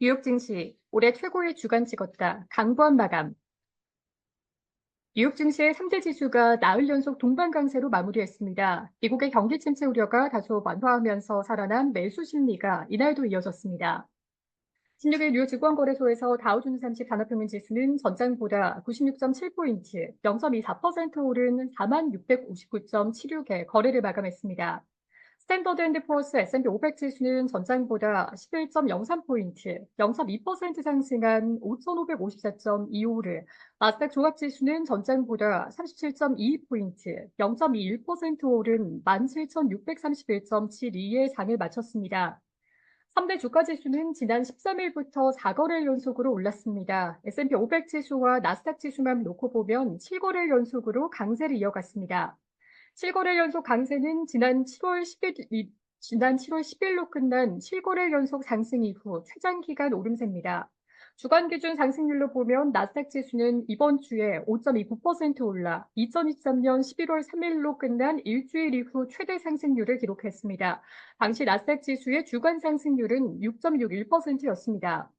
뉴욕 증시 올해 최고의 주간 찍었다. 강보한 마감. 뉴욕 증시의 3대 지수가 나흘 연속 동반 강세로 마무리했습니다. 미국의 경기 침체 우려가 다소 완화하면서 살아난 매수 심리가 이날도 이어졌습니다. 16일 뉴욕 증권거래소에서 다우존스 30 산업평균 지수는 전장보다 96.7포인트, 0.24% 오른 4659.76에 거래를 마감했습니다. 스탠더드 앤드 포어스 S&P 500 지수는 전장보다 11.03포인트, 0.2% 상승한 5,554.25를, 나스닥 종합지수는 전장보다 37.22포인트, 0.21% 오른 17,631.72의 장을 마쳤습니다. 3대 주가지수는 지난 13일부터 4거래일 연속으로 올랐습니다. S&P 500 지수와 나스닥 지수만 놓고 보면 7거래일 연속으로 강세를 이어갔습니다. 7거래일 연속 강세는 지난 7월 10일로 끝난 7거래일 연속 상승 이후 최장기간 오름세입니다. 주간 기준 상승률로 보면 나스닥 지수는 이번 주에 5.29% 올라 2023년 11월 3일로 끝난 일주일 이후 최대 상승률을 기록했습니다. 당시 나스닥 지수의 주간 상승률은 6.61%였습니다.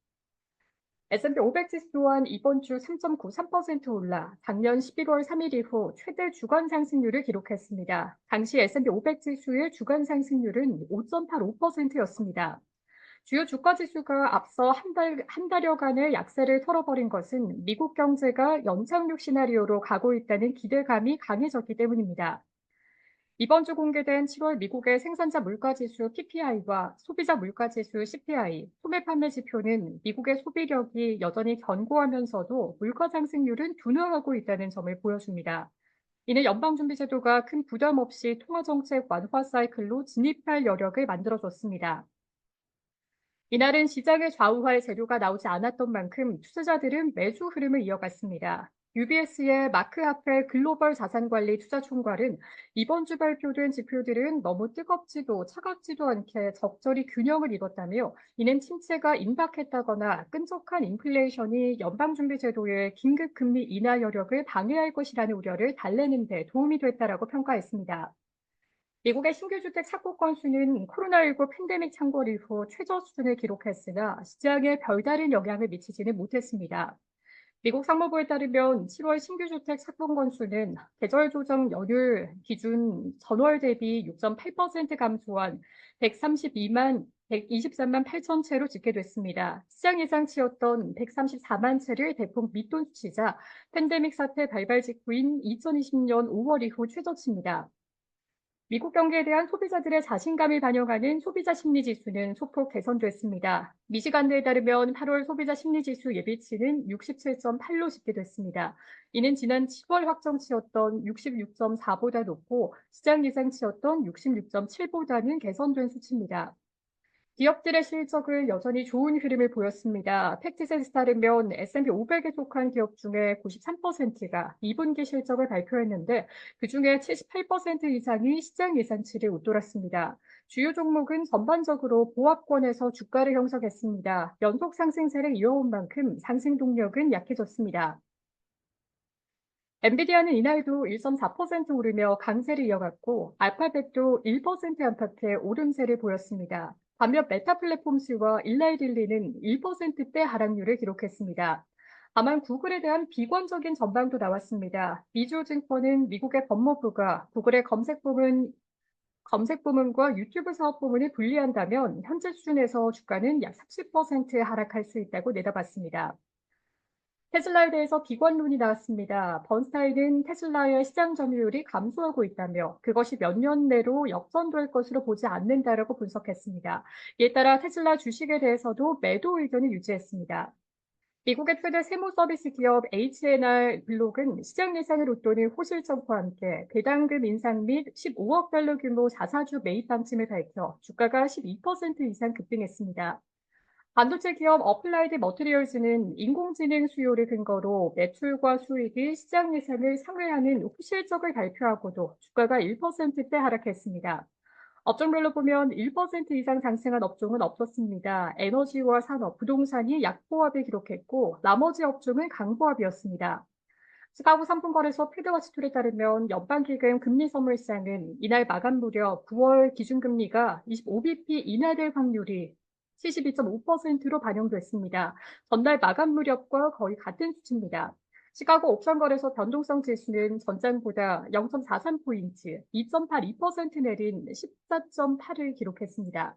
S&P 500 지수 또한 이번 주 3.93% 올라 작년 11월 3일 이후 최대 주간 상승률을 기록했습니다. 당시 S&P 500 지수의 주간 상승률은 5.85%였습니다. 주요 주가 지수가 앞서 한 달여간의 약세를 털어버린 것은 미국 경제가 연착륙 시나리오로 가고 있다는 기대감이 강해졌기 때문입니다. 이번 주 공개된 7월 미국의 생산자 물가지수 PPI와 소비자 물가지수 CPI, 소매 판매 지표는 미국의 소비력이 여전히 견고하면서도 물가 상승률은 둔화하고 있다는 점을 보여줍니다. 이는 연방준비제도가 큰 부담 없이 통화정책 완화 사이클로 진입할 여력을 만들어줬습니다. 이날은 시장을 좌우할 재료가 나오지 않았던 만큼 투자자들은 매수 흐름을 이어갔습니다. UBS의 마크 하펠 글로벌 자산관리 투자총괄은 이번 주 발표된 지표들은 너무 뜨겁지도 차갑지도 않게 적절히 균형을 이뤘다며 이는 침체가 임박했다거나 끈적한 인플레이션이 연방준비제도의 긴급금리 인하 여력을 방해할 것이라는 우려를 달래는 데 도움이 됐다라고 평가했습니다. 미국의 신규 주택 착공 건수는 코로나19 팬데믹 창궐 이후 최저 수준을 기록했으나 시장에 별다른 영향을 미치지는 못했습니다. 미국 상무부에 따르면 7월 신규 주택 착공 건수는 계절 조정 연휴 기준 전월 대비 6.8% 감소한 123만 8천 채로 집계됐습니다. 시장 예상치였던 134만 채를 대폭 밑돈 수치자 팬데믹 사태 발발 직후인 2020년 5월 이후 최저치입니다. 미국 경기에 대한 소비자들의 자신감을 반영하는 소비자 심리지수는 소폭 개선됐습니다. 미시간대에 따르면 8월 소비자 심리지수 예비치는 67.8로 집계됐습니다. 이는 지난 10월 확정치였던 66.4보다 높고 시장 예상치였던 66.7보다는 개선된 수치입니다. 기업들의 실적을 여전히 좋은 흐름을 보였습니다. 팩트셋에 따르면 S&P 500에 속한 기업 중에 93%가 2분기 실적을 발표했는데 그중에 78% 이상이 시장 예상치를 웃돌았습니다. 주요 종목은 전반적으로 보합권에서 주가를 형성했습니다. 연속 상승세를 이어온 만큼 상승 동력은 약해졌습니다. 엔비디아는 이날도 1.4% 오르며 강세를 이어갔고 알파벳도 1% 안팎의 오름세를 보였습니다. 반면 메타 플랫폼스와 일라이딜리는 1%대 하락률을 기록했습니다. 다만 구글에 대한 비관적인 전망도 나왔습니다. 미주증권은 미국의 법무부가 구글의 검색 부문과 유튜브 사업 부문을 분리한다면 현재 수준에서 주가는 약 30% 하락할 수 있다고 내다봤습니다. 테슬라에 대해서 비관론이 나왔습니다. 번스타인은 테슬라의 시장 점유율이 감소하고 있다며 그것이 몇 년 내로 역전될 것으로 보지 않는다라고 분석했습니다. 이에 따라 테슬라 주식에 대해서도 매도 의견을 유지했습니다. 미국의 최대 세무 서비스 기업 H&R 블록은 시장 예상을 웃도는 호실적과 함께 배당금 인상 및 15억 달러 규모 자사주 매입 방침을 밝혀 주가가 12% 이상 급등했습니다. 반도체 기업 어플라이드 머티리얼즈는 인공지능 수요를 근거로 매출과 수익이 시장 예상을 상회하는 호실적을 발표하고도 주가가 1%대 하락했습니다. 업종별로 보면 1% 이상 상승한 업종은 없었습니다. 에너지와 산업, 부동산이 약보합을 기록했고 나머지 업종은 강보합이었습니다. 시카고 상품거래소 피드워치툴에 따르면 연방기금 금리 선물상은 이날 마감 무렵 9월 기준금리가 25bp 인하될 확률이 72.5%로 반영됐습니다. 전날 마감 무렵과 거의 같은 수치입니다. 시카고 옵션 거래소 변동성 지수는 전장보다 0.43포인트, 2.82% 내린 14.8을 기록했습니다.